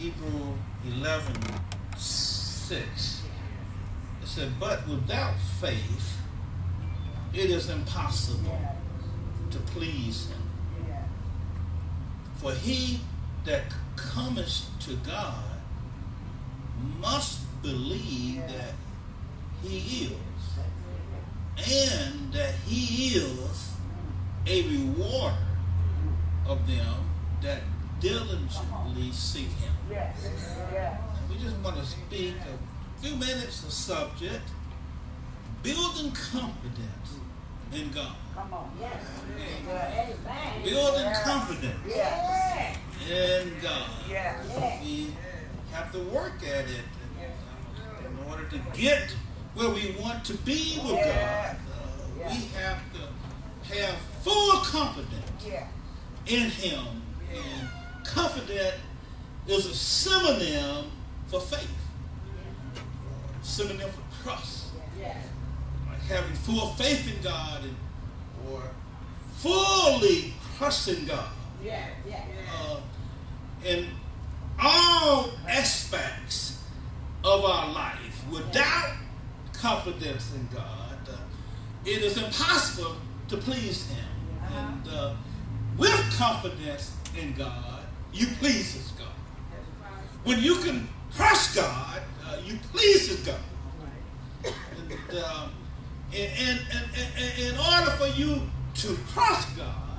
Hebrews 11:6. It said, but without faith, it is impossible to please him. For he that cometh to God must believe that he is, and that he is a rewarder of them that diligently seek him. We just want to speak a few minutes of subject, building confidence in God. Come on. Yes. Building confidence in God. Yes. We have to work at it in order to get where we want to be with God. We have to have full confidence in him. And confidence is a synonym for faith. Synonym for trust. Like having full faith in God or fully trusting God. In all aspects of our life, without confidence in God, it is impossible to please him. And with confidence in God, you please God. When you can trust God, you please God. And in order for you to trust God,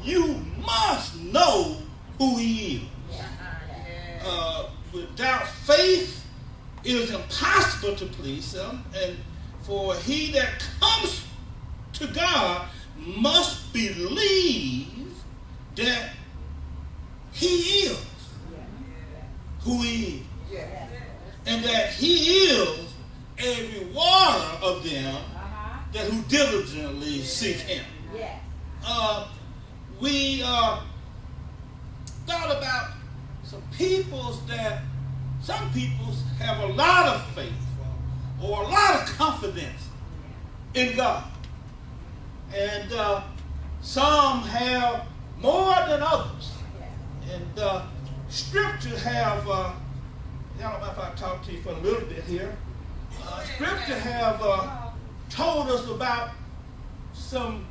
you must know who he is. Without faith, it is impossible to please him. And for he that comes to God must believe that he is who he is. And that he is a rewarder of them that who diligently seek him. We thought about some people have a lot of faith or a lot of confidence in God. And some have more than others. And Scripture have, I don't know if I talk to you for a little bit here. Scripture have told us about some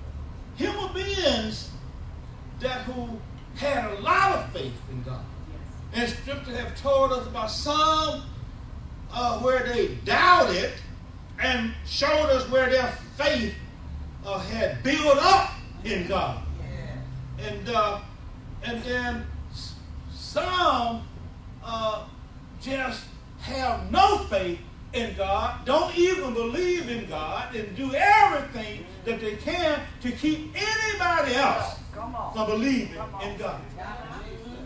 human beings who had a lot of faith in God. And Scripture have told us about some where they doubted and showed us where their faith had built up in God. And then some just have no faith in God, don't even believe in God, and do everything that they can to keep anybody else from believing in God.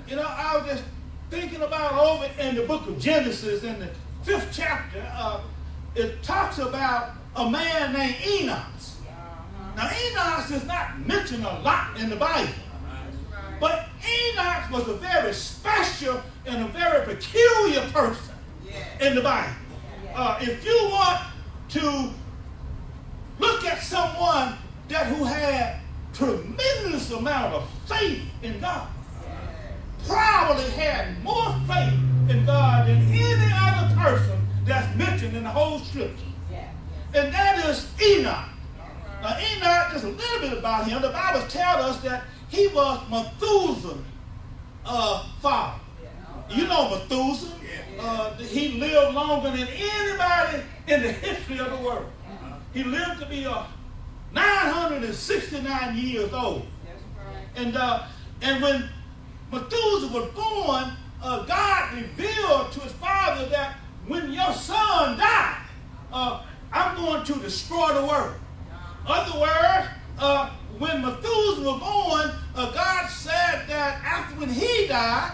You know, I was just thinking about over in the book of Genesis, in the 5th chapter, it talks about a man named Enoch. Now, Enoch is not mentioned a lot in the Bible, but Enoch was a very special and a very peculiar person in the Bible. If you want to look at someone who had tremendous amount of faith in God, probably had more faith in God than any other person that's mentioned in the whole Scripture. And that is Enoch. Now Enoch, just a little bit about him, the Bible tells us that he was Methuselah's father. You know Methuselah. He lived longer than anybody in the history of the world. He lived to be 969 years old. And when Methuselah was born, God revealed to his father that when your son died, I'm going to destroy the world. In other words, when Methuselah was born, God said that after when he died,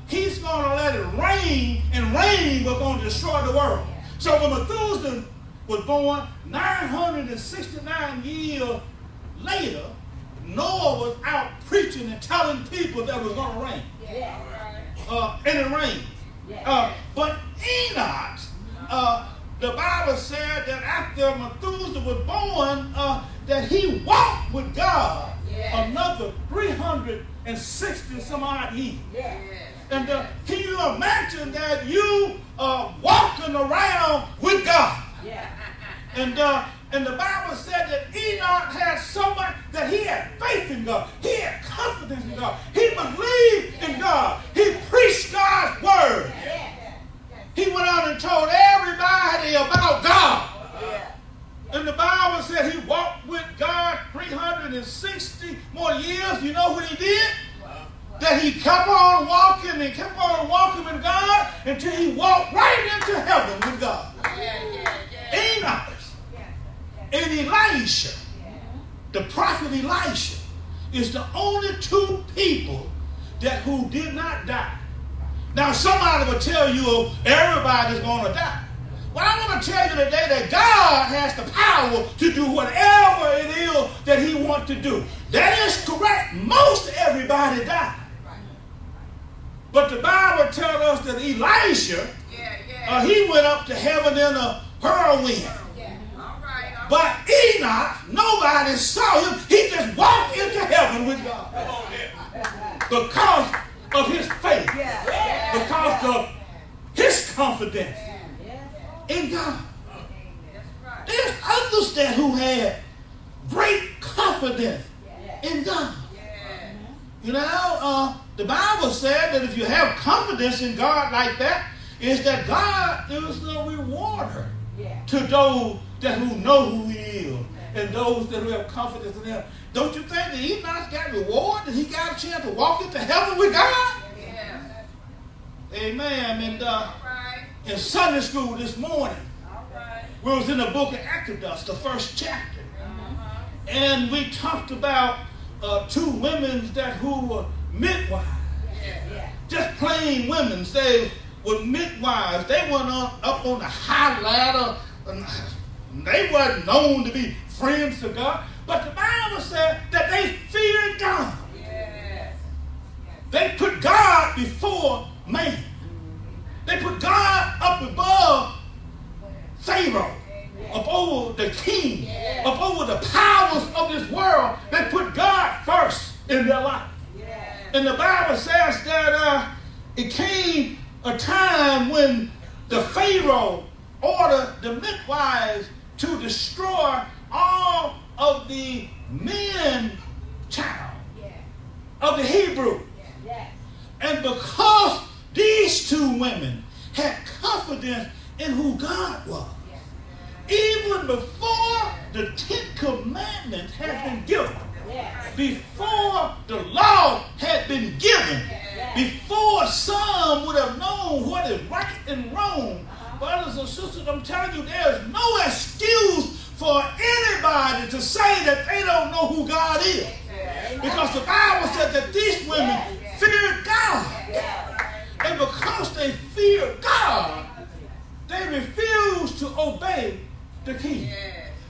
he's going to let it rain, and rain was going to destroy the world. So when Methuselah was born, 969 years later, Noah was out preaching and telling people that it was going to rain. And it rained. But Enoch, the Bible said that after Methuselah was born, that he walked with God another 360 some odd years. And can you imagine person that you are walking around with God. Yeah. And the Bible said that Enoch had so much that he had faith in God. He had confidence in God. He believed in God. He preached God's word. He went out and told everybody about God. And the Bible said he walked with God 360 more years. You know what he did? That he kept on walking and kept on walking with God until he walked right into heaven with God. Enoch and Elisha, the prophet Elisha, is the only two people who did not die. Now somebody will tell you everybody's going to die. Well, I want to tell you today that God has the power to do whatever it is that he wants to do. That is correct. Most everybody died. But the Bible tells us that Elisha, he went up to heaven in a whirlwind. But Enoch, nobody saw him. He just walked into heaven with God. Because of his faith. Because of his confidence in God. There's others there who had great confidence in God. You know, the Bible said that if you have confidence in God like that, is that God is the rewarder to those that who know who he is and those that who have confidence in him. Don't you think that Enoch got reward, that he got a chance to walk into heaven with God? Amen. And in Sunday school this morning, we was in the book of Exodus, the first chapter. And we talked about two women who were midwives. Just plain women. They were midwives. They went up on the high ladder. They weren't known to be friends to God. But the Bible said that they feared God. They put God before man. They put God up above Pharaoh, up over the king, up over the powers of this world. They put God first in their life. And the Bible says that it came a time when the Pharaoh ordered the midwives to destroy all of the men child of the Hebrew. And because these two women had confidence in who God was, even before the 10 Commandments had been given, before the law had been given, before some would have known what is right and wrong, brothers and sisters, I'm telling you, there's no excuse for anybody to say that they don't know who God is. Because the Bible said that these women feared God. And because they feared God, they refused to obey the king.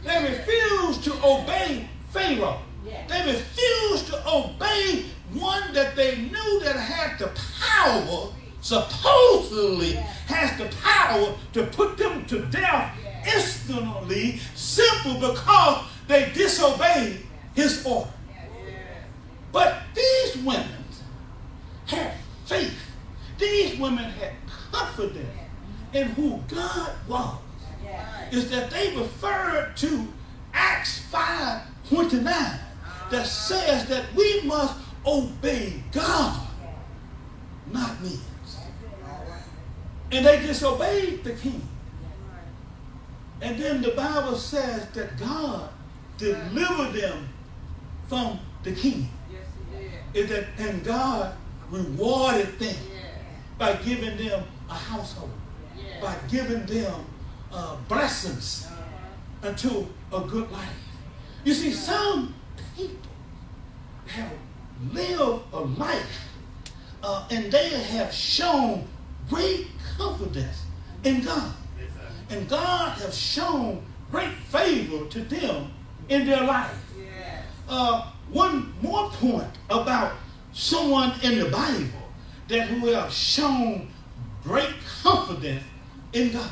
They refused to obey Pharaoh. They refused to obey one that they knew that had the power, supposedly has the power to put them to death instantly, simply because they disobeyed his order. But these women had faith. These women had confidence in who God was. Is that they referred to Acts 5:29 that says that we must obey God, not men. And they disobeyed the king. And then the Bible says that God delivered them from the king. And God rewarded them by giving them a household, by giving them blessings unto a good life. You see, some people have lived a life and they have shown great confidence in God. And God has shown great favor to them in their life. One more point about someone in the Bible that who have shown great confidence in God.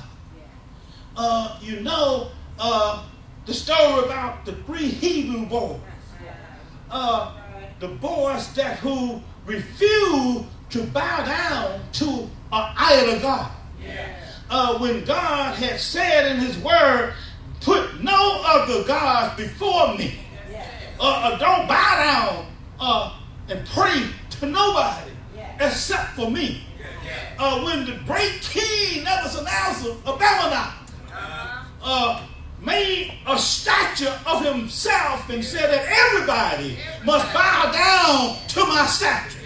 The story about the 3 Hebrew boys. The boys who refused to bow down to an fire to God. When God had said in his word, put no other gods before me. Don't bow down and pray to nobody except for me. When the great king Nebuchadnezzar of Babylon made a statue of himself and said that everybody must bow down to my statue.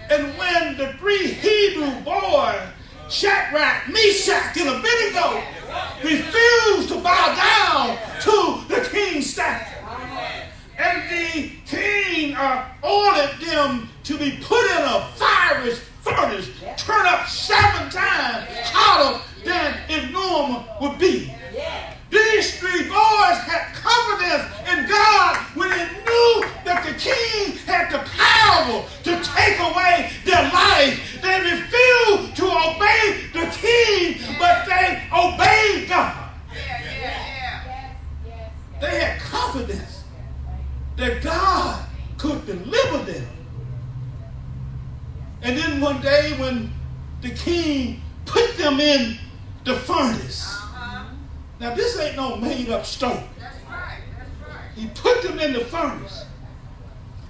And when the three Hebrew boys, Shadrach, Meshach, and Abednego, refused to bow down to the king's statue, and the king ordered them to be put in a fiery furnace, turned up 7 times hotter than it normally would be. These 3 boys had confidence in God when they knew that the king had the power to take away their life. They refused to obey the king, but they obeyed God. They had confidence that God could deliver them. And then one day when the king put them in the furnace. Now this ain't no made up story. That's right. He put them in the furnace.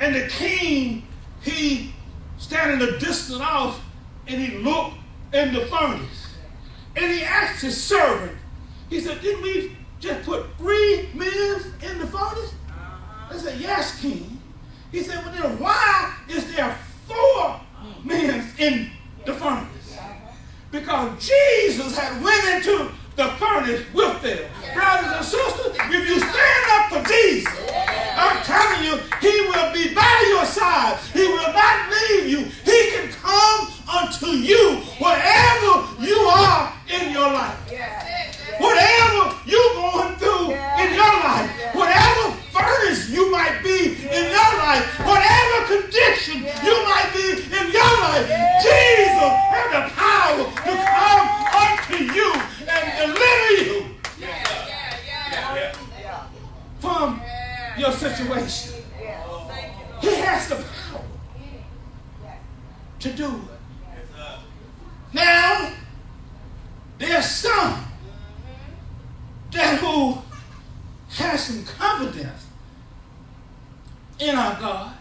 And the king, he standing a distance off and he looked in the furnace. And he asked his servant, he said, didn't we just put 3 men in the furnace? They said, yes, king. He said, well then why is there 4 men in the furnace? Because Jesus had went into the furnace with them. Brothers and sisters, if you stand up for Jesus, I'm telling you, he will be by your side. He will not leave you. He can come unto you wherever you are in your life. Whatever you're going through in your life, whatever furnace you might be in your life, whatever condition you might be in your life, Jesus has the power to come unto you and deliver you from your situation. He has the power to do it. Now, there's some that who has some confidence in our God,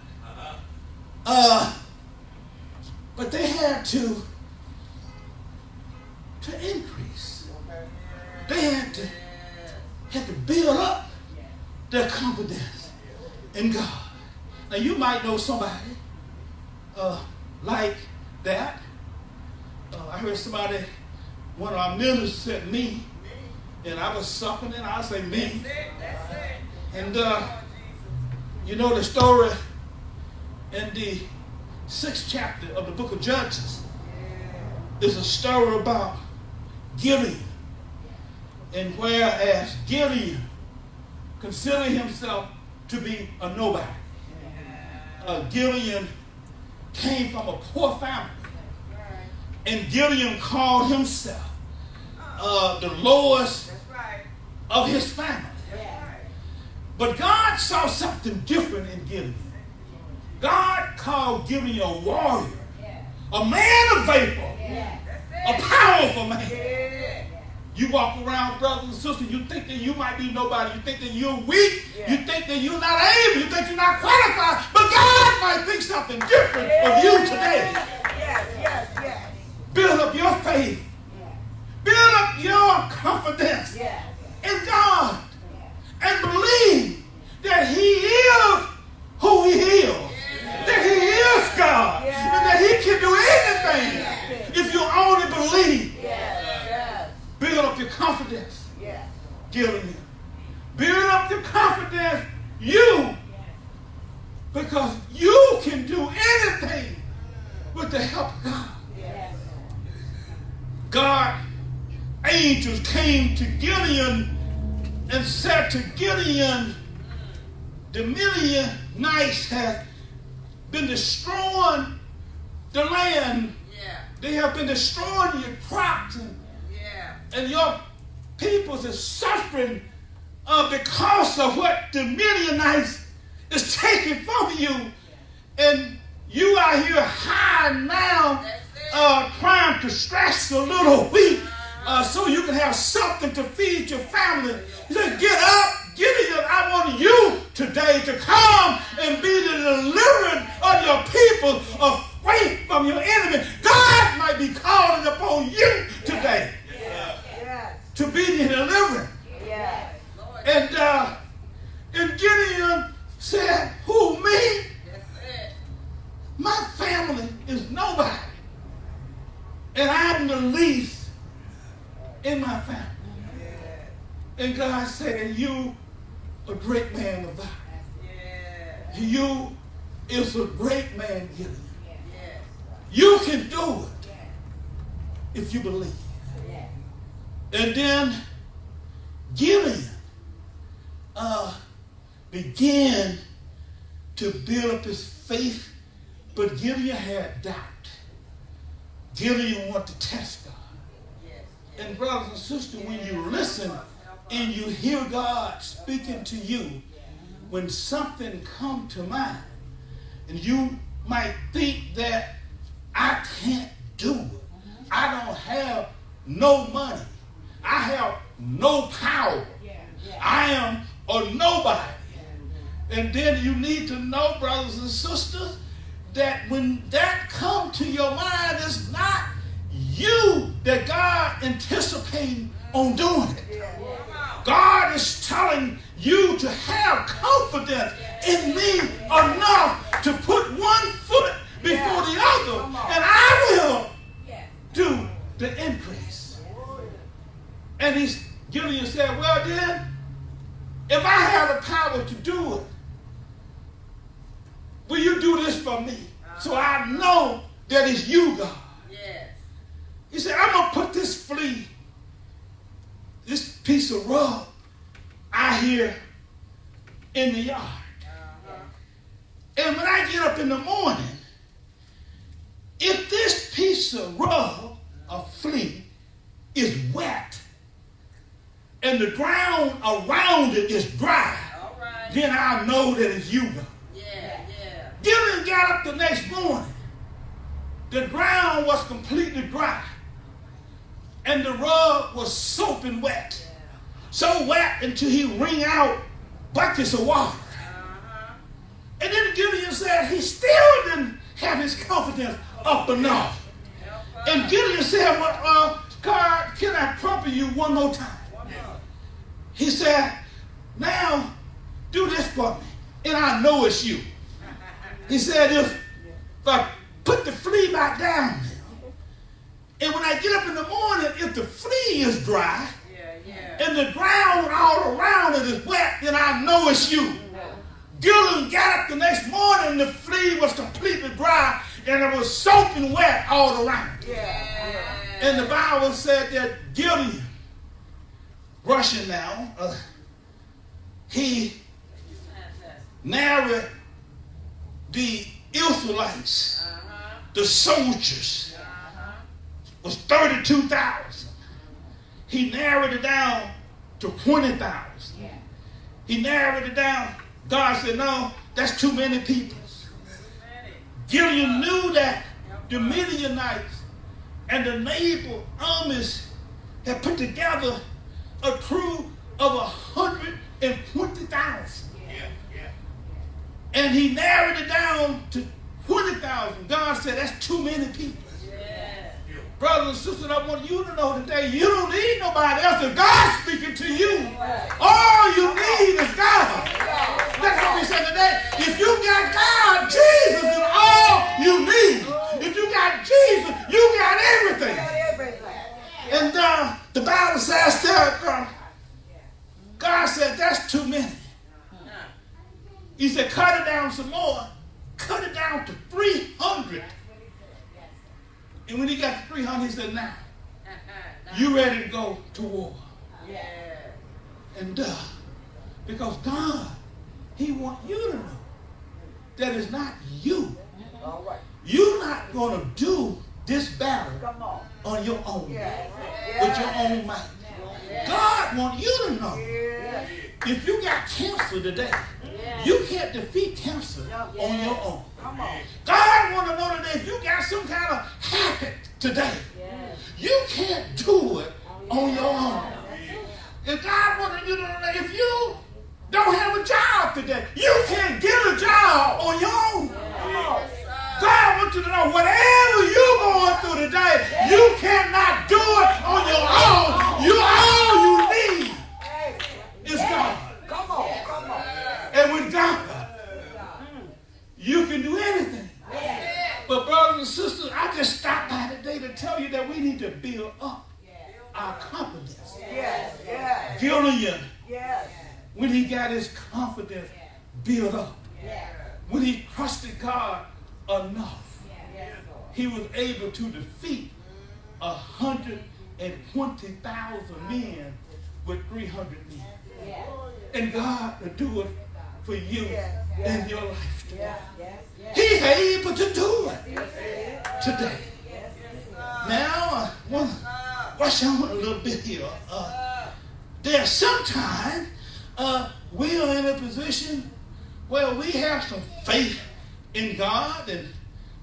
but they had to increase. They had to build up their confidence in God. Now you might know somebody like that. I heard somebody, one of our ministers said me, and I was sucking and I say me. And you know the story in the 6th chapter of the book of Judges is a story about Gideon. And whereas Gideon considered himself to be a nobody, Gideon came from a poor family. And Gideon called himself the lowest of his family. But God saw something different in Gideon. God called Gideon a warrior, a man of vapor, a powerful man. You walk around, brothers and sisters, you think that you might be nobody. You think that you're weak. You think that you're not able. You think you're not qualified. But God might think something different of you today. Build up your faith. Build up your confidence in God. And believe that he is who he is. That he is God. And that he can do anything if you only believe. Build up your confidence. Gideon. Build up your confidence, you. Because you can do anything with the help of God. God, angels came to Gideon and said to Gideon, the Midianites have been destroying the land. They have been destroying your crops and your peoples is suffering because of what the Midianites is taking from you. And you are here high now trying to stretch a little wheat so you can have something to feed your family. He said, get up, Gideon, I want you today to come and be the deliverer of your people away from your enemy. God might be calling upon you today to be the deliverer. And Gideon said, who, me? My family is nobody. And I'm the least in my family. And God said, you a great man of valor. You is a great man, Gideon. You can do it if you believe. And then Gideon began to build up his faith, but Gideon had doubt. Gideon wanted to test God. And brothers and sisters, when you listen and you hear God speaking to you, when something comes to mind, and you might think that I can't do it. I don't have no money. I have no power. I am a nobody. And then you need to know, brothers and sisters, that when that comes to your mind, it's not you that God anticipating on doing it. God is telling you to have confidence in me enough to put one foot before the other, and I will do the increase. And Gideon said, well then, if I have the power to do it, will you do this for me? So I know that it's you, God. He said, I'm going to put this flea, this piece of rug out here in the yard. And when I get up in the morning, if this piece of rug, a flea, is wet, and the ground around it is dry, then I'll know that it's you, God. Gideon got up the next morning. The ground was completely dry. And the rug was soaping wet. So wet until he wring out buckets of water. And then Gideon said he still didn't have his confidence up enough. And Gideon said, well, God, can I trouble you one more time? He said, now do this for me, and I know it's you. He said, if I put the flea back down there, and when I get up in the morning, if the flea is dry, and the ground all around it is wet, then I know it's you. Gideon got up the next morning, and the flea was completely dry, and it was soaking wet all around. And the Bible said that Gideon, rushing now, he narrowed the Israelites, the soldiers, was 32,000. He narrowed it down to 20,000. He narrowed it down. God said, no, that's too many people. Gideon knew that the Midianites and the neighbor armies had put together a crew of 120,000. And he narrowed it down to 20,000. God said, that's too many people. Brothers and sisters, I want you to know today, you don't need nobody else. If God's speaking to you, all you need is God. That's what we said today. If you got God, Jesus is all you need. If you got Jesus, you got everything. And the Bible says that God said, that's too many. He said, cut it down some more. Cut it down to 300. And when he got to 300, he said, now, you ready to go to war. And because God, he wants you to know that it's not you. You're not going to do this battle on your own, with your own might. God wants you to know, if you got cancer today, you can't defeat cancer on your own. God wants to know today, if you got some kind of habit today, You can't do it on your own. If God wanted you to, if you don't have a job today, you can't get a job on your own. God wants you to know whatever you're going through today, you cannot do it on your own. All you need is God. Come on. And with God, you can do anything. But brothers and sisters, I just stopped by today to tell you that we need to build up our confidence. Gideon, when he got his confidence built up, when he trusted God enough, he was able to defeat 120,000 men with 300 men. And God will do it for you in your life today. He's able to do it today. Now, watch out a little bit here. There's sometimes we are in a position where we have some faith in God,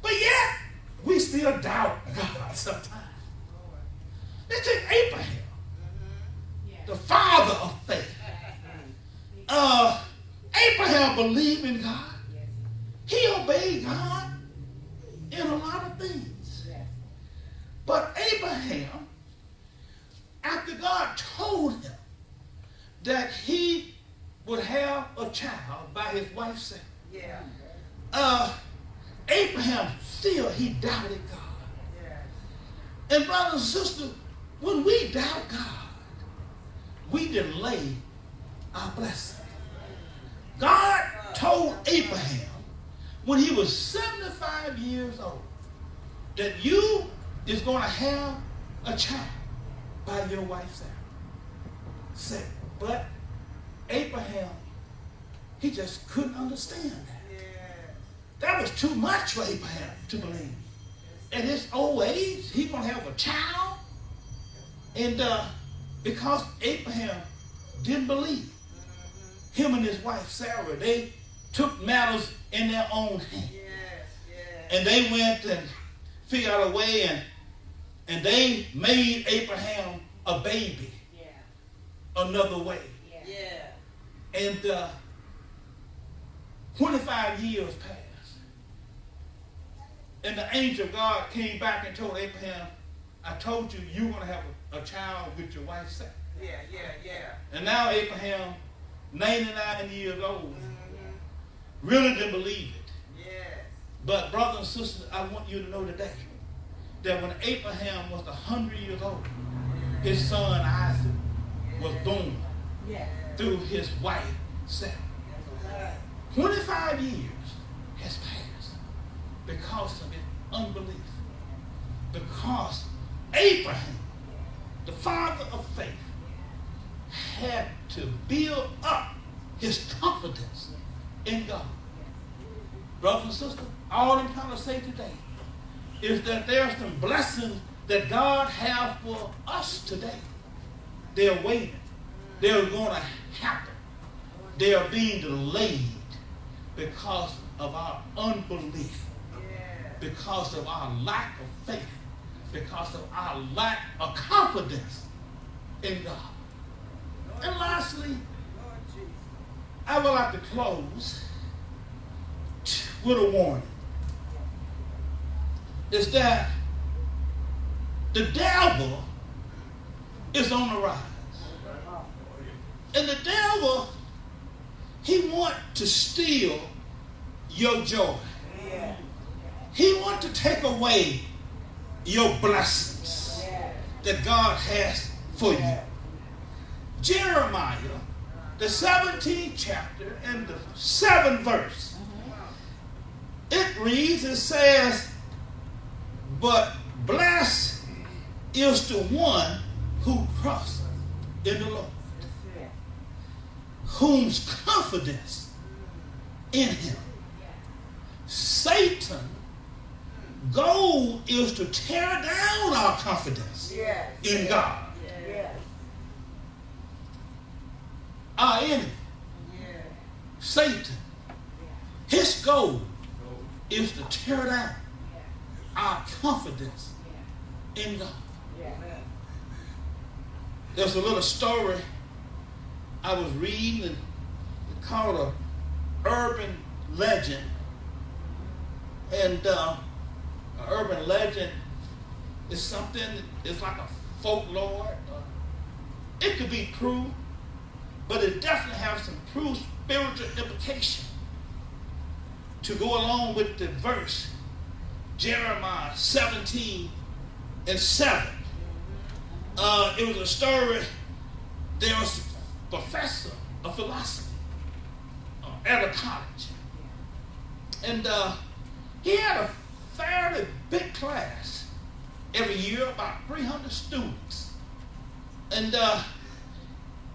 but yet we still doubt God sometimes. Let's take Abraham, the father of faith. Abraham believed in God. He obeyed God in a lot of things. But Abraham, after God told him that he would have a child by his wife Sarah, Abraham still, he doubted God. And brothers and sisters, when we doubt God, we delay our blessing. God told Abraham when he was 75 years old that you is going to have a child by your wife Sarah. But Abraham, he just couldn't understand that. That was too much for Abraham to believe. At his old age, he's going to have a child. And because Abraham didn't believe, him and his wife Sarah, they took matters in their own hands. And they went and figured out a way, and they made Abraham a baby another way. And 25 years passed. And the angel of God came back and told Abraham, I told you you're going to have a child with your wife Sarah. And now Abraham, 99 years old, really didn't believe it. But brothers and sisters, I want you to know today that when Abraham was 100 years old, his son Isaac was born through his wife Sarah. 25 years has passed because of his unbelief. Because Abraham, the father of faith, had to build up his confidence in God. Brothers and sisters, all I'm trying to say today is that there are some blessings that God has for us today. They're waiting. They're going to happen. They are being delayed because of our unbelief, because of our lack of faith, because of our lack of confidence in God. And lastly, I would like to close with a warning. Is that the devil is on the rise. And the devil, he wants to steal your joy. He wants to take away your blessings that God has for you. Jeremiah, the 17th chapter and the 7th verse, it reads, it says, but blessed is the one who trusts in the Lord, whose confidence in him. Satan, goal is to tear down our confidence in God. Our enemy, Satan, his goal is to tear down our confidence in God. Yeah. There's a little story I was reading, and it's called an urban legend. And an urban legend is something, it's like a folklore. It could be true, but it definitely has some true spiritual implication to go along with the verse, Jeremiah 17:7. It was a story. There was a professor of philosophy at a college. And he had a fairly big class every year, about 300 students. And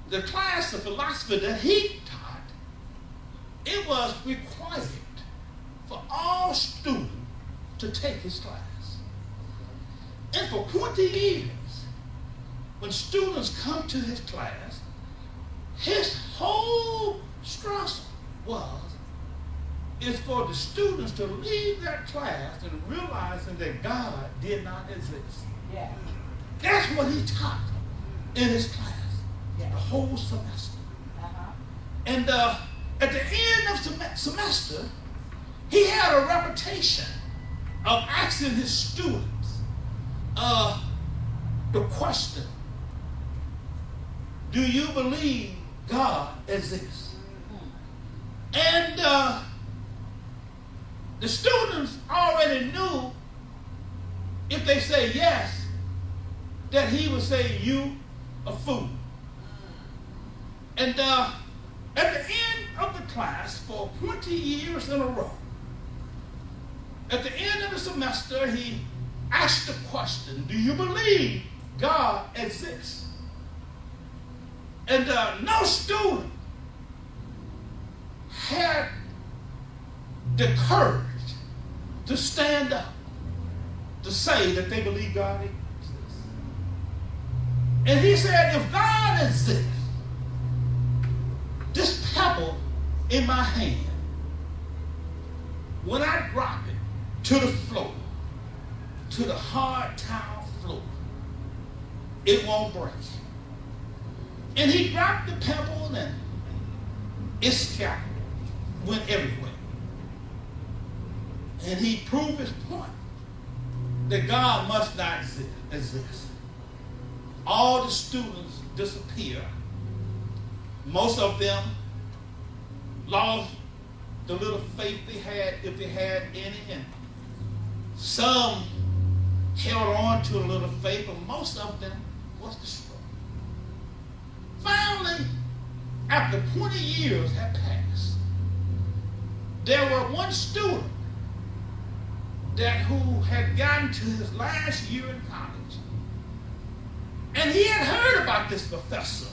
the class of philosophy that he taught, it was required for all students to take his class. And for 20 years, when students come to his class, his whole stress is for the students to leave that class and realizing that God did not exist. Yeah. That's what he taught in his class, the whole semester. And at the end of semester, he had a reputation of asking his students the question, do you believe God exists? And the students already knew if they say yes, that he would say, you a fool. And at the end of the class, for 20 years in a row, at the end of the semester, he asked the question, do you believe God exists? And no student had the courage to stand up to say that they believe God exists. And he said, if God exists, this pebble in my hand, when I drop it to the floor, to the hard tile floor, it won't break. And he dropped the pebble and it scattered, went everywhere. And he proved his point that God must not exist. All the students disappeared. Most of them lost the little faith they had, if they had any, and some held on to a little faith, but most of them was destroyed. Finally, after 20 years had passed, there were one student who had gotten to his last year in college, and he had heard about this professor.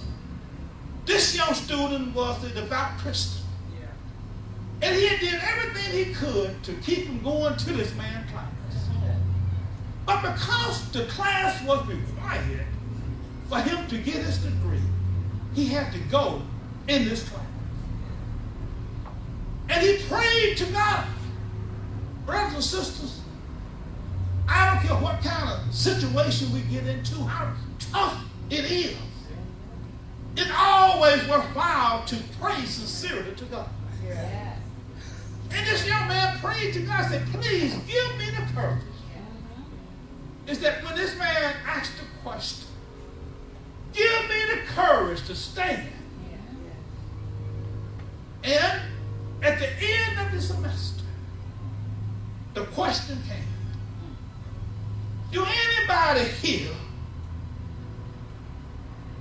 This young student was a devout Christian. Yeah. And he had did everything he could to keep him going to this man's class. But because the class was required for him to get his degree, he had to go in this class. And he prayed to God. Brothers and sisters, I don't care what kind of situation we get into, how tough it is. It's always worthwhile to pray sincerely to God. Yeah. And this young man prayed to God, said, please give me the courage. Is that when this man asked the question, give me the courage to stand. And at the end of the semester, the question came, do anybody here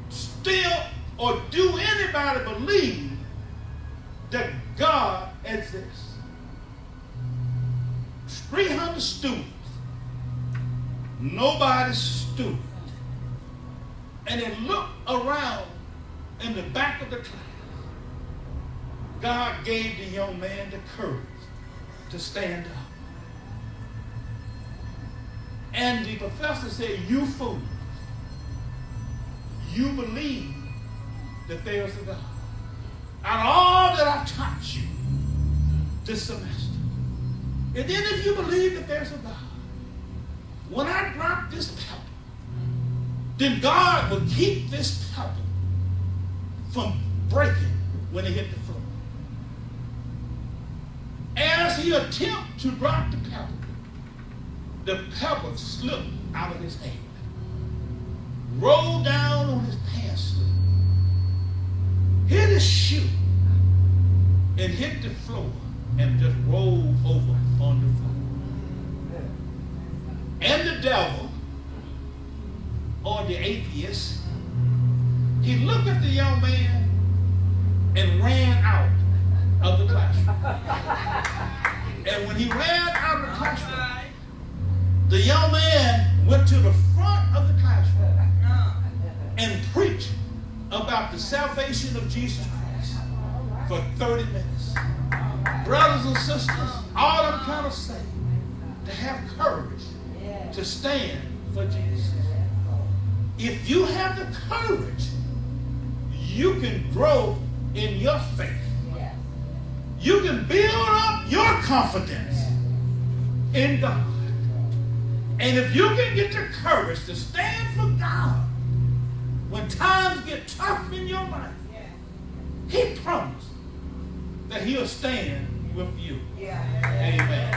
still, or do anybody believe that God exists? 300 students. Nobody stood. And they looked around in the back of the class. God gave the young man the courage to stand up. And the professor said, you fool, you believe that there is a God. Out of all that I've taught you this semester, and then if you believe that there's a God, when I drop this pebble then God will keep this pebble from breaking when it hit the floor. As he attempted to drop the pebble slipped out of his hand, rolled down on his pants sleeve, hit his shoe, and hit the floor and just rolled over on the floor. And the devil, or the atheist, he looked at the young man and ran out of the classroom. And when he ran out of the classroom, the young man went to the front of the classroom and preached about the salvation of Jesus Christ for 30 minutes. Brothers and sisters, all I'm trying to say, to have courage to stand for Jesus. If you have the courage, you can grow in your faith. You can build up your confidence in God. And if you can get the courage to stand for God when times get tough in your life, he promised that he'll stand with you. Amen.